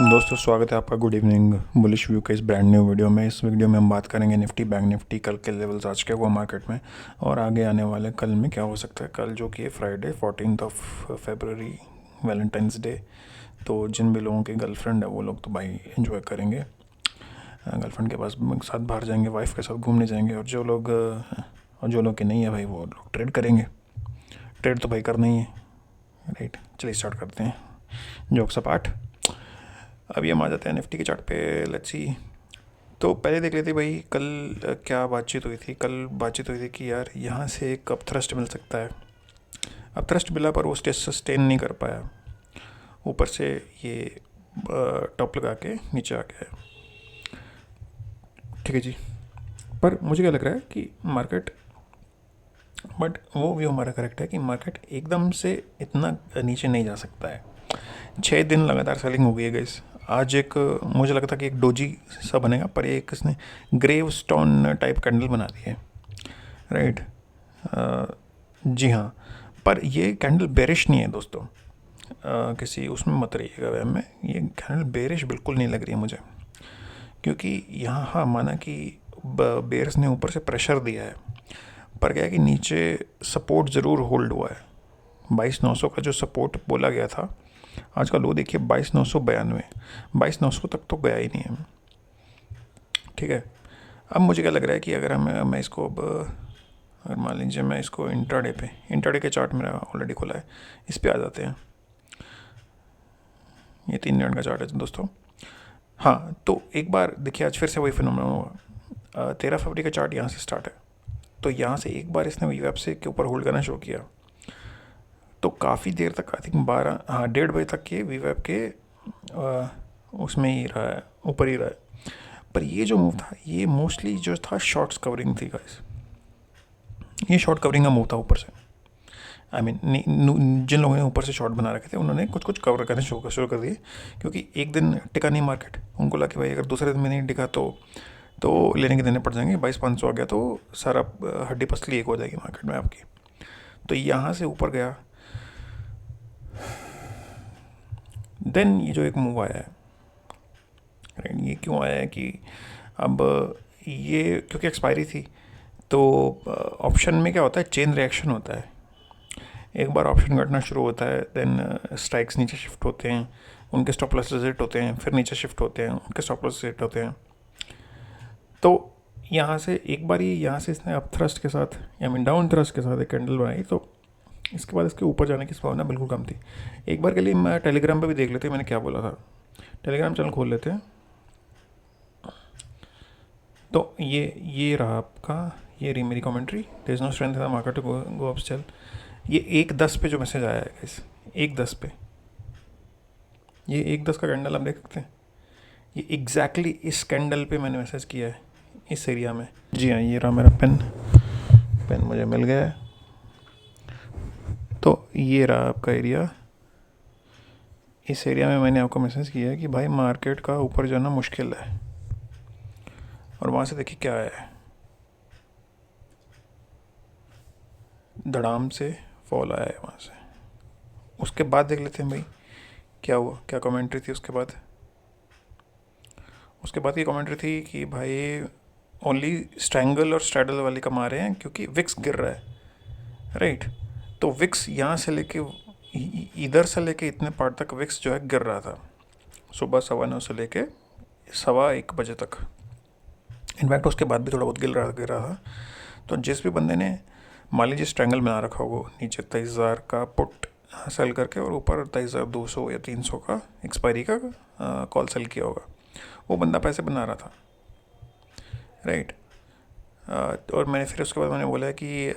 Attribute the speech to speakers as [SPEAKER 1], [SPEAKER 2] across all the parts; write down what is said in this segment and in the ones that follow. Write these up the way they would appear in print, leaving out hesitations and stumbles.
[SPEAKER 1] दोस्तों स्वागत है आपका गुड इवनिंग बुलिश व्यू के इस ब्रांड न्यू वीडियो में। इस वीडियो में हम बात करेंगे निफ्टी बैंक निफ्टी कल के लेवल्स आज के हुआ मार्केट में और आगे आने वाले कल में क्या हो सकता है। कल जो कि है फ्राइडे 14 फरवरी वैलेंटाइंस डे, तो जिन भी लोगों की गर्लफ्रेंड है वो लोग तो भाई एंजॉय करेंगे, गर्लफ्रेंड के पास साथ बाहर जाएंगे, वाइफ के साथ घूमने जाएंगे। और जो लोग की नहीं है भाई वो लोग ट्रेड करेंगे। ट्रेड तो भाई करना ही है, राइट। चलिए स्टार्ट करते हैं जोक सपाट। अभी हम आ जाते हैं निफ्टी के चार्ट पे। Let's see. तो पहले देख लेते भाई कल क्या बातचीत हुई थी। कल बातचीट हुई थी कि यार यहाँ से एक अप थ्रस्ट मिल सकता है। अब थ्रस्ट मिला पर वो स्टेज सस्टेन नहीं कर पाया, ऊपर से ये टॉप लगा के नीचे आ गया है। ठीक है जी। पर मुझे क्या लग रहा है कि मार्केट, बट वो व्यू हमारा करेक्ट है कि मार्केट एकदम से इतना नीचे नहीं जा सकता है। 6 दिन लगातार सेलिंग हो गई है गाइस। आज एक मुझे लगा था कि एक डोजी सा बनेगा, पर एक इसने ग्रेव स्टोन टाइप कैंडल बना दी है, राइट। जी हाँ, पर ये कैंडल बेरिश नहीं है दोस्तों। किसी उसमें मत रहिएगा वहम में, ये कैंडल बेरिश बिल्कुल नहीं लग रही है मुझे, क्योंकि यहाँ हाँ माना कि बेयर्स ने ऊपर से प्रेशर दिया है, पर क्या है कि नीचे सपोर्ट ज़रूर होल्ड हुआ है। 22,900 का जो सपोर्ट बोला गया था, आज का लो देखिए 22,992, 22,900 तक तो गया ही नहीं है। ठीक है। अब मुझे क्या लग रहा है कि अगर मैं इसको अब अगर मान लीजिए मैं इसको इंट्राडे के चार्ट मेरा ऑलरेडी खुला है, इस पर आ जाते हैं। ये 3 मिनट का चार्ट है दोस्तों। हाँ, तो एक बार देखिए आज फिर से वही फिनोमेना हुआ। 13 फरवरी का चार्ट यहाँ से स्टार्ट है, तो यहाँ से एक बार इसने वीवेब से के ऊपर होल्ड करना शुरू किया, तो काफ़ी देर तक आई थिंक 1:30 तक के वीवेब के उसमें ही रहा है, ऊपर ही रहा है। पर ये जो मूव था ये मोस्टली जो था शॉर्ट्स कवरिंग थी गाइस। ये शॉर्ट कवरिंग का मूव था ऊपर से। आई मीन जिन लोगों ने ऊपर से शॉर्ट बना रखे थे उन्होंने कुछ कुछ कवर करने शुरू कर दिए, क्योंकि एक दिन टिका नहीं मार्केट। उनको लगा कि भाई अगर दूसरे दिन में नहीं टिका तो लेने के देने पड़ जाएंगे। 22,500 आ गया तो सारा हड्डी पसली एक हो जाएगी मार्केट में आपकी। तो यहाँ से ऊपर गया, देन ये जो एक मूव आया है, राइट। ये क्यों आया है कि अब ये क्योंकि एक्सपायरी थी, तो ऑप्शन में क्या होता है, चेन रिएक्शन होता है। एक बार ऑप्शन घटना शुरू होता है, देन स्ट्राइक्स नीचे शिफ्ट होते हैं, उनके स्टॉप लॉस हिट होते हैं, फिर नीचे शिफ्ट होते हैं, उनके स्टॉप लॉस हिट होते हैं। तो यहाँ से एक बार ही यहाँ से इसने अप थ्रस्ट के साथ या मीन डाउन थ्रस्ट के साथ एक कैंडल बनाई, तो इसके बाद इसके ऊपर जाने की संभावना बिल्कुल कम थी। एक बार के लिए मैं टेलीग्राम पे भी देख लेते, मैंने क्या बोला था। टेलीग्राम चैनल खोल लेते हैं। तो ये रहा आपका, ये रही मेरी commentary. There is no strength in the market to go up still. ये 1:10 पे जो मैसेज आया है गाइस, 1:10 पे, ये 1:10 का कैंडल आप देख सकते हैं। ये एग्जैक्टली इस कैंडल पे मैंने मैसेज किया है, इस एरिया में। जी हाँ, ये रहा मेरा पेन मुझे मिल गया है। तो ये रहा आपका एरिया। इस एरिया में मैंने आपको मैसेज किया है कि भाई मार्केट का ऊपर जाना मुश्किल है, और वहाँ से देखिए क्या है, धड़ाम से फॉल आया है वहाँ से। उसके बाद देख लेते हैं भाई क्या हुआ, क्या कमेंट्री थी उसके बाद। उसके बाद की कमेंट्री थी कि भाई ओनली स्ट्रैंगल और स्ट्रैडल वाले कमा रहे हैं क्योंकि विक्स गिर रहा है, राइट। तो विक्स यहाँ से लेके इधर से लेके इतने पार्ट तक विक्स जो है गिर रहा था, सुबह 9:15 से लेके 1:15 बजे तक। इनफैक्ट उसके बाद भी थोड़ा बहुत गिर रहा था। तो जिस भी बंदे ने मान लीजिए स्ट्रैंगल बना रखा होगा, नीचे 23,000 का पुट सेल करके और ऊपर 23,200 या 300 का एक्सपायरी का कॉल सेल किया होगा, वो बंदा पैसे बना रहा था, राइट। और मैंने फिर उसके बाद मैंने बोला कि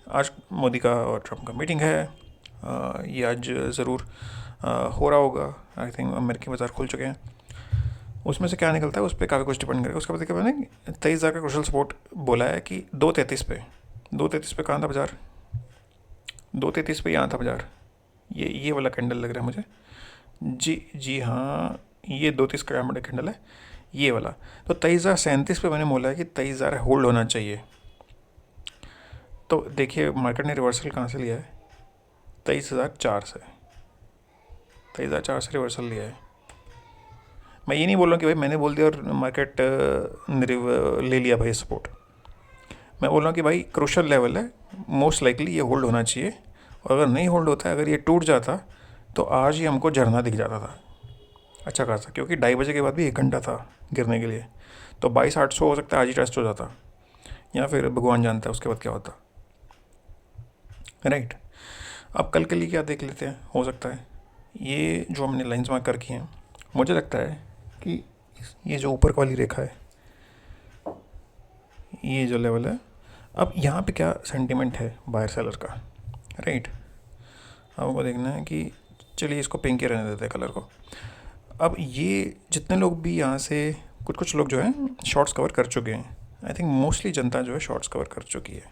[SPEAKER 1] आज मोदी का और ट्रम्प का मीटिंग है, ये आज ज़रूर हो रहा होगा। आई थिंक अमेरिकी बाज़ार खुल चुके हैं, उसमें से क्या निकलता है उस पर काफ़ी कुछ डिपेंड करेगा। उसके बाद देखिए मैंने 23,000 का क्रूशल सपोर्ट बोला है कि 2:33 पे, 2:33 पे कहाँ था बाजार, 2:33 पे यहाँ था बाजार। ये वाला कैंडल लग रहा है मुझे। जी हाँ, ये 2:30 का कैंडल है ये वाला। तो 23,037 पे मैंने बोला है कि 23,000 होल्ड होना चाहिए। तो देखिए मार्केट ने रिवर्सल कहाँ से लिया है, 23,004 से, 23,004 से रिवर्सल लिया है। मैं ये नहीं बोल रहा हूँ कि भाई मैंने बोल दिया और मार्केट ले लिया भाई सपोर्ट। मैं बोल रहा हूँ कि भाई क्रूशल लेवल है, मोस्ट लाइकली ये होल्ड होना चाहिए। और अगर नहीं होल्ड होता है, अगर ये टूट जाता, तो आज ही हमको झरना दिख जाता था अच्छा खासा, क्योंकि 2:30 बजे के बाद भी 1 घंटा था गिरने के लिए। तो 22,800 हो सकता है आज ही टेस्ट हो जाता, या फिर भगवान जानता है उसके बाद क्या होता। राइट। अब कल के लिए क्या देख लेते हैं, हो सकता है ये जो हमने लाइंस मार्क कर की हैं, मुझे लगता है कि ये जो ऊपर वाली रेखा है, ये जो लेवल है, अब यहाँ पे क्या सेंटिमेंट है बायर सेलर का। राइट। अब हमको देखना है कि चलिए इसको पिंक ही रहने देते हैं कलर को। अब ये जितने लोग भी यहाँ से, कुछ कुछ लोग जो हैं शॉर्ट्स कवर कर चुके हैं। आई थिंक मोस्टली जनता जो है शॉर्ट्स कवर कर चुकी है,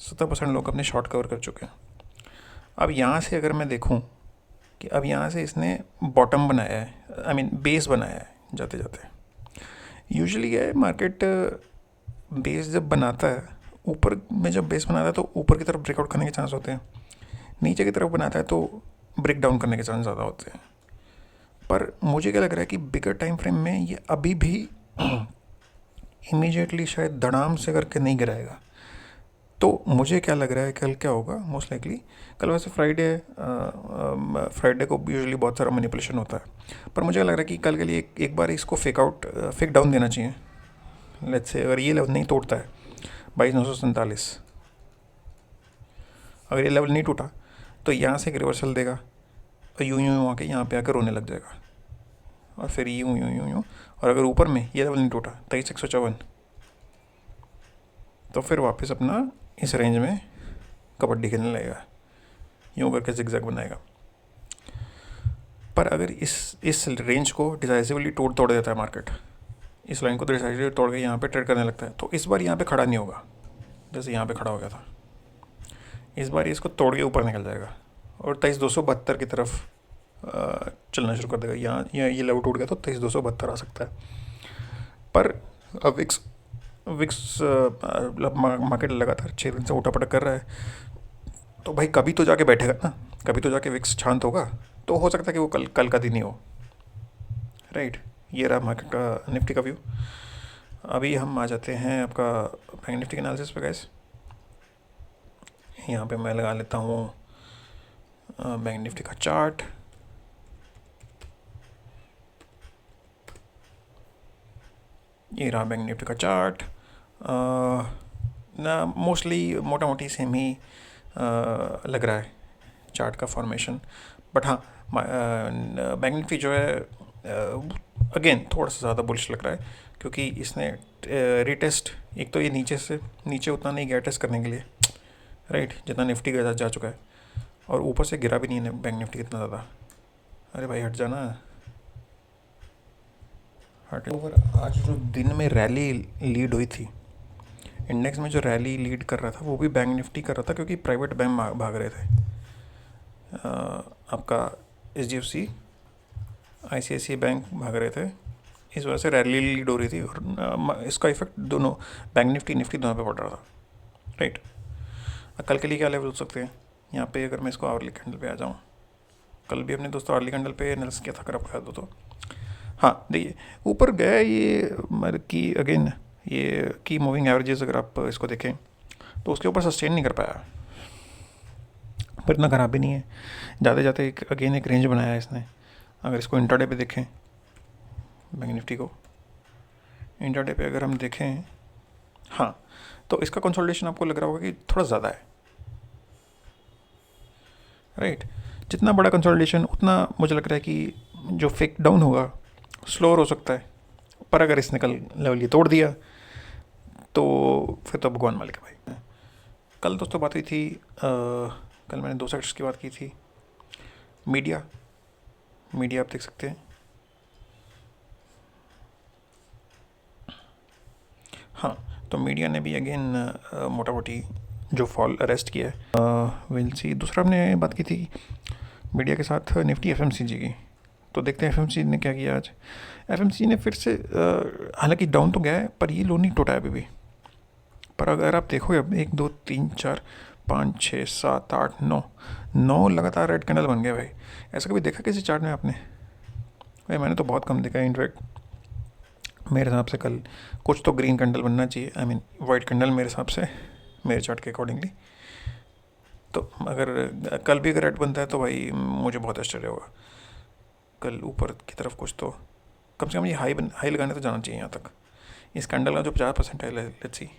[SPEAKER 1] 70% लोग अपने शॉर्ट कवर कर चुके हैं। अब यहाँ से अगर मैं देखूँ कि अब यहाँ से इसने बॉटम बनाया है, आई मीन बेस बनाया है जाते जाते। यूजुअली है मार्केट बेस जब बनाता है, ऊपर में जब बेस बनाता है तो ऊपर की तरफ ब्रेकआउट करने के चांस होते हैं, नीचे की तरफ बनाता है तो ब्रेक डाउन करने के चांस ज़्यादा होते हैं। पर मुझे क्या लग रहा है कि बिगर टाइम फ्रेम में ये अभी भी इमीडिएटली शायद धड़ाम से करके नहीं गिराएगा। तो मुझे क्या लग रहा है कल क्या होगा, मोस्ट लाइकली कल वैसे फ्राइडे है, फ्राइडे को यूजुअली बहुत सारा मैनिपुलेशन होता है, पर मुझे लग रहा है कि कल के लिए एक बार इसको फेक डाउन देना चाहिए। लेट्स से अगर ये लेवल नहीं तोड़ता है 22,947, अगर ये लेवल नहीं टूटा तो यहाँ से एक रिवर्सल देगा और यूँ यूँ आके यहाँ पे आकर रोने लग जाएगा, और फिर यूँ यूँ यूँ यूँ, और अगर ऊपर में ये लेवल नहीं टूटा 23,154, तो फिर वापस अपना इस रेंज में कबड्डी खेलने लगेगा, यूँ करके जिगजैग बनाएगा। पर अगर इस रेंज को डिसाइसिवली तोड़ देता है मार्केट, इस लाइन को डिसाइसिवली तोड़ के यहाँ पे ट्रेड करने लगता है, तो इस बार यहाँ पे खड़ा नहीं होगा जैसे यहाँ पे खड़ा हो गया था। इस बार इसको तोड़ के ऊपर निकल जाएगा और 23,272 की तरफ चलना शुरू कर देगा। यहाँ ये लेवल टूट गया तो 23,272 आ सकता है। पर अब विक्स मार्केट लगातार 6 दिन से उठा पटक कर रहा है, तो भाई कभी तो जाके बैठेगा ना, कभी तो जाके विक्स शांत होगा। तो हो सकता है कि वो कल का दिन ही हो। राइट। ये रहा मार्केट का निफ्टी का व्यू। अभी हम आ जाते हैं आपका बैंक निफ्टी एनालिसिस पे गाइस। यहाँ पे मैं लगा लेता हूँ बैंक निफ्टी का चार्ट। ये रहा बैंक निफ्टी का चार्ट। ना मोस्टली मोटा मोटी सेम ही लग रहा है चार्ट का फॉर्मेशन, बट हाँ बैंक निफ्टी जो है अगेन थोड़ा सा ज़्यादा बुलिश लग रहा है, क्योंकि इसने रीटेस्ट, एक तो ये नीचे उतना नहीं गया टेस्ट करने के लिए, राइट, जितना निफ्टी का जा चुका है, और ऊपर से गिरा भी नहीं है बैंक निफ्टी कितना ज़्यादा। अरे भाई हट जाना, हट ओवर। आज जो दिन में रैली लीड हुई थी, इंडेक्स में जो रैली लीड कर रहा था वो भी बैंक निफ्टी कर रहा था, क्योंकि प्राइवेट बैंक भाग रहे थे। आपका HDFC ICICI बैंक भाग रहे थे, इस वजह से रैली लीड हो रही थी, और इसका इफेक्ट दोनों बैंक निफ्टी दोनों पे पड़ रहा था। राइट। कल के लिए क्या लेवल हो सकते हैं यहाँ पे, अगर मैं इसको आवरली कैंडल पे आ जाऊँ, कल भी अपने दोस्तों आवरली कैंडल पे एनालिसिस किया था, अगर आपको याद हो तो। हाँ देखिए ऊपर गया ये की अगेन ये की मूविंग एवरेजेस, अगर आप इसको देखें तो उसके ऊपर सस्टेन नहीं कर पाया, पर इतना ख़राब भी नहीं है। जाते जाते अगेन एक रेंज बनाया है इसने। अगर इसको इंट्राडे पे देखें, बैंक निफ्टी को इंट्राडे पे अगर हम देखें, हाँ, तो इसका कंसोलिडेशन आपको लग रहा होगा कि थोड़ा ज़्यादा है। राइट। जितना बड़ा कंसोलिडेशन उतना मुझे लग रहा है कि जो फेक डाउन होगा स्लोअर हो सकता है। पर अगर इसने कल लेवल ये तोड़ दिया तो फिर तो भगवान मालिक है भाई। कल दोस्तों बात हुई थी, कल मैंने 2 सेक्टर्स की बात की थी। मीडिया आप देख सकते हैं, हाँ, तो मीडिया ने भी अगेन मोटा मोटी जो फॉल अरेस्ट किया है। Will see. दूसरा हमने बात की थी मीडिया के साथ निफ्टी FMCG की, तो देखते हैं FMCG ने क्या किया आज। FMCG ने फिर से हालांकि डाउन तो गया है, पर ये लो नहीं टूटा है अभी भी। पर अगर आप देखोगे अब 1 2 3 4 5 6 7 8 9 लगातार रेड कैंडल बन गया भाई। ऐसा कभी देखा किसी चार्ट में आपने? भाई मैंने तो बहुत कम देखा है। इनफैक्ट मेरे हिसाब से कल कुछ तो ग्रीन कैंडल बनना चाहिए, आई मीन वाइट कैंडल मेरे हिसाब से, मेरे चार्ट के अकॉर्डिंगली। तो अगर कल भी अगर रेड बनता है तो भाई मुझे बहुत आश्चर्य होगा। कल ऊपर की तरफ कुछ तो कम से कम ये हाई लगाने तो जाना चाहिए यहाँ तक। इस कैंडल का जो 50% है, लेट्स सी,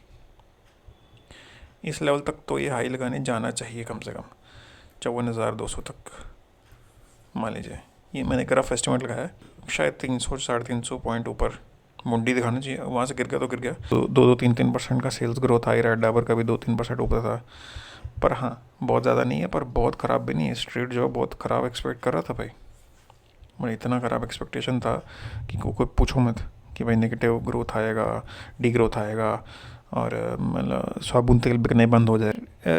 [SPEAKER 1] इस लेवल तक तो ये हाई लगाने जाना चाहिए कम से कम 54,200 तक मान लीजिए। ये मैंने एक रफ एस्टिमेट लगाया है, शायद 300 350 पॉइंट ऊपर मुंडी दिखाना चाहिए। वहाँ से गिर गया तो गिर गया। तो 2-3% का सेल्स ग्रोथ आ ही रहा है। डाबर का भी 2-3% ऊपर था, पर हाँ बहुत ज़्यादा नहीं है, पर बहुत ख़राब भी नहीं है। स्ट्रीट जो बहुत ख़राब एक्सपेक्ट कर रहा था भाई, मतलब इतना ख़राब एक्सपेक्टेशन था कि कोई पूछो मत कि भाई नेगेटिव ग्रोथ आएगा, डी ग्रोथ आएगा, और मतलब साबुन तेल बिकने बंद हो जाए।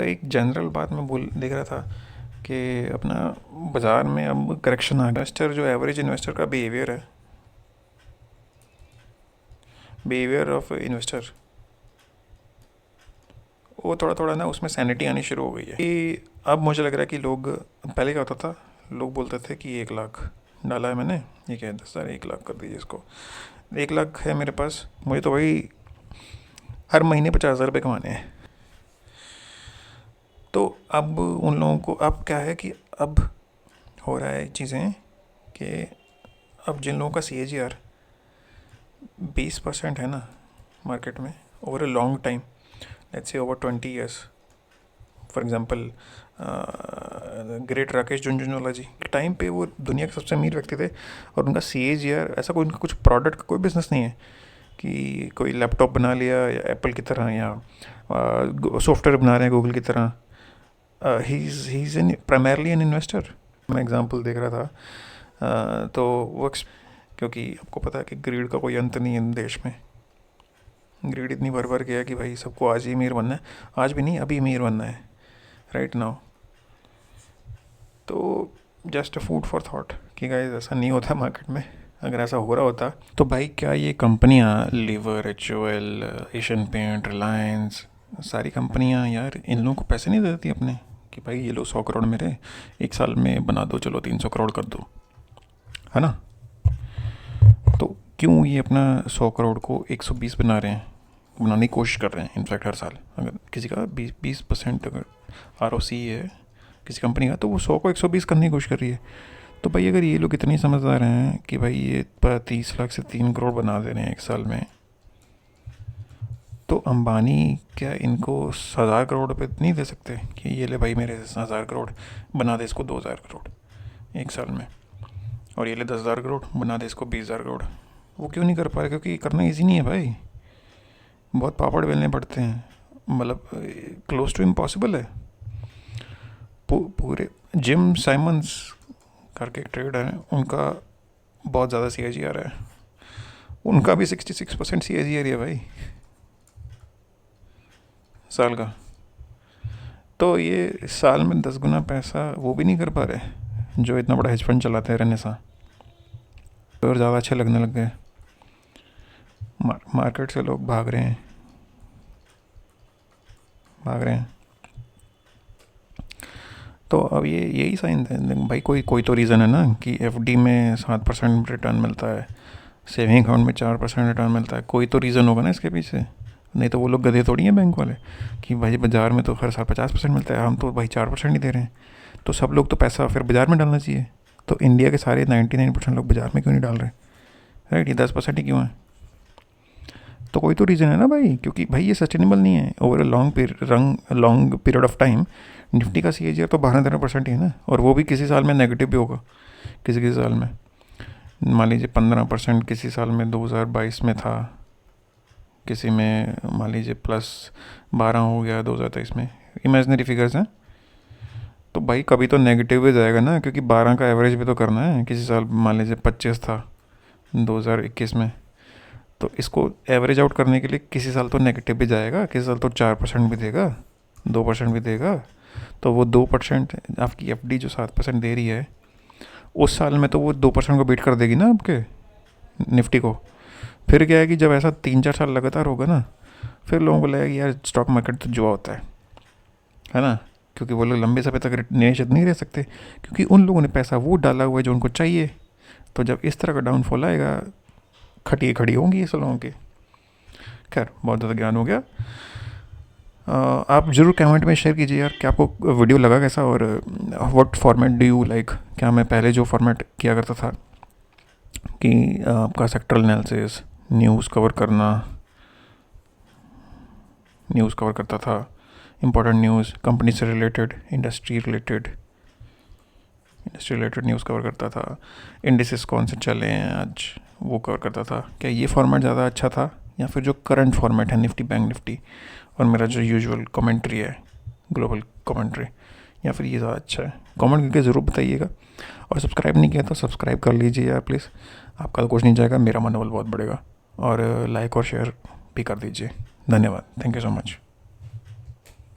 [SPEAKER 1] एक जनरल बात मैं देख रहा था कि अपना बाज़ार में अब करेक्शन आ गया। इन्वेस्टर जो एवरेज इन्वेस्टर का बिहेवियर ऑफ इन्वेस्टर, वो थोड़ा थोड़ा ना उसमें सैनिटी आनी शुरू हो गई है कि अब मुझे लग रहा है कि लोग, पहले क्या होता था, लोग बोलते थे कि 1 लाख डाला है मैंने, ये क्या है 10,000, 1 लाख कर दीजिए इसको, 1 लाख है मेरे पास, मुझे तो भाई हर महीने 50,000 रुपये कमाने हैं। तो अब उन लोगों को अब क्या है कि अब हो रहा है चीज़ें कि अब जिन लोगों का CAGR 20% है ना मार्केट में over a long time, let's say over 20 years, for example great Rakesh Jhunjhunwala ji time पे वो दुनिया के सबसे अमीर व्यक्ति थे, और उनका CAGR ऐसा कोई, उनका कुछ प्रोडक्ट का कोई बिजनेस नहीं है कि कोई लैपटॉप बना लिया या एप्पल की तरह, या सॉफ्टवेयर बना रहे हैं गूगल की तरह। He is an primarily an investor. मैं एग्जांपल देख रहा था, तो वो क्योंकि आपको पता है कि ग्रीड का कोई अंत नहीं है देश में। ग्रीड इतनी भर गया कि भाई सबको आज ही अमीर बनना है, आज भी नहीं अभी अमीर बनना है राइट नाउ। तो just a food for thought कि गाइस ऐसा नहीं होता मार्केट में। अगर ऐसा हो रहा होता तो भाई क्या ये कंपनियां Lever, HUL, Asian paint, Reliance, सारी कंपनियां यार इन लोगों को पैसे नहीं देती अपने कि भाई ये लो 100 करोड़ मेरे, 1 साल में बना दो, चलो 300 करोड़ कर दो, है ना। तो क्यों ये अपना 100 करोड़ को 120 बना रहे हैं, बनाने की कोशिश कर रहे हैं। इनफैक्ट हर साल अगर किसी का 20% अगर ROC है किसी कंपनी का, तो वो 100 को 120 करने की कोशिश कर रही है। तो भाई अगर ये लोग इतने समझदार हैं कि भाई ये 30 लाख से 3 करोड़ बना दे रहे हैं 1 साल में, तो अंबानी क्या इनको 1,000 करोड़ रुपये नहीं दे सकते कि ये ले भाई मेरे 1,000 करोड़ बना दे इसको 2,000 करोड़ 1 साल में, और ये ले 10,000 करोड़ बना दे इसको 20,000 करोड़। वो क्यों नहीं कर पा रहे? क्योंकि करना ईजी नहीं है भाई, बहुत पापड़ बेलने पड़ते हैं, मतलब क्लोज टू इम्पॉसिबल है। पूरे जिम साइमंस करके एक ट्रेडर है, उनका बहुत ज़्यादा CAGR है, उनका भी 66% CAGR है भाई साल का। तो ये साल में 10 गुना पैसा वो भी नहीं कर पा रहे जो इतना बड़ा हेज फंड चलाते हैं रहने सा, और ज़्यादा अच्छे लगने लग गए। मार्केट से लोग भाग रहे हैं। तो अब ये यही साइन है भाई, कोई तो रीज़न है ना कि FD में 7% रिटर्न मिलता है, सेविंग अकाउंट में 4% रिटर्न मिलता है। कोई तो रीज़न होगा ना इसके पीछे, नहीं तो वो लोग गधे थोड़ी हैं बैंक वाले कि भाई बाज़ार में तो हर साल 50% मिलता है, हम तो भाई 4% ही दे रहे हैं। तो सब लोग तो पैसा फिर बाज़ार में डालना चाहिए। तो इंडिया के सारे 99% लोग बाज़ार में क्यों नहीं डाल रहे, राइट? ये 10% ही क्यों है? तो कोई तो रीज़न है ना भाई, क्योंकि भाई ये सस्टेनेबल नहीं है over long period of time. Nifty का CAGR तो 12-13% ही है ना, और वो भी किसी साल में नेगेटिव भी होगा, किसी साल में मान लीजिए 15%, किसी साल में 2022 में था, किसी में मान लीजिए +12 हो गया 2023 में। इमेजिनरी फिगर्स हैं, तो भाई कभी तो नेगेटिव भी जाएगा ना, क्योंकि 12 का एवरेज भी तो करना है। किसी साल मान लीजिए 25 था 2021 में, तो इसको एवरेज आउट करने के लिए किसी साल तो नेगेटिव भी जाएगा, किसी साल तो 4% भी देगा, 2% भी देगा। तो वो 2% आपकी FD जो 7% दे रही है, उस साल में तो वो 2% को बीट कर देगी ना आपके निफ्टी को। फिर क्या है कि जब ऐसा 3-4 साल लगातार होगा ना, फिर लोगों को लगेगा कि यार स्टॉक मार्केट तो जुआ होता है ना, क्योंकि वो लोग लंबे समय तक निवेश नहीं रह सकते, क्योंकि उन लोगों ने पैसा वो डाला हुआ है जो उनको चाहिए, तो जब इस तरह का डाउनफॉल आएगा, खटिए खड़ी होंगी ये लोगों की। खैर, बहुत ज़्यादा ज्ञान हो गया। आप ज़रूर कमेंट में शेयर कीजिए यार कि आपको वीडियो लगा कैसा, और what format do you like. क्या मैं पहले जो फॉर्मेट किया करता था कि आपका सेक्टरल एनालिसिस, न्यूज़ कवर करता था, इम्पोर्टेंट न्यूज़, कंपनी से related, industry related news cover करता था, इंडिसेस कौन से चले हैं आज वो कवर करता था। क्या ये फॉर्मेट ज़्यादा अच्छा था, या फिर जो करंट फॉर्मेट है निफ्टी बैंक निफ्टी और मेरा जो यूजुअल कमेंट्री है, ग्लोबल कमेंट्री, या फिर ये ज़्यादा अच्छा है? कमेंट करके ज़रूर बताइएगा। और सब्सक्राइब नहीं किया तो सब्सक्राइब कर लीजिए यार प्लीज़, आपका तो कुछ नहीं जाएगा, मेरा मनोबल बहुत बढ़ेगा। और लाइक और शेयर भी कर दीजिए। धन्यवाद, थैंक यू सो मच।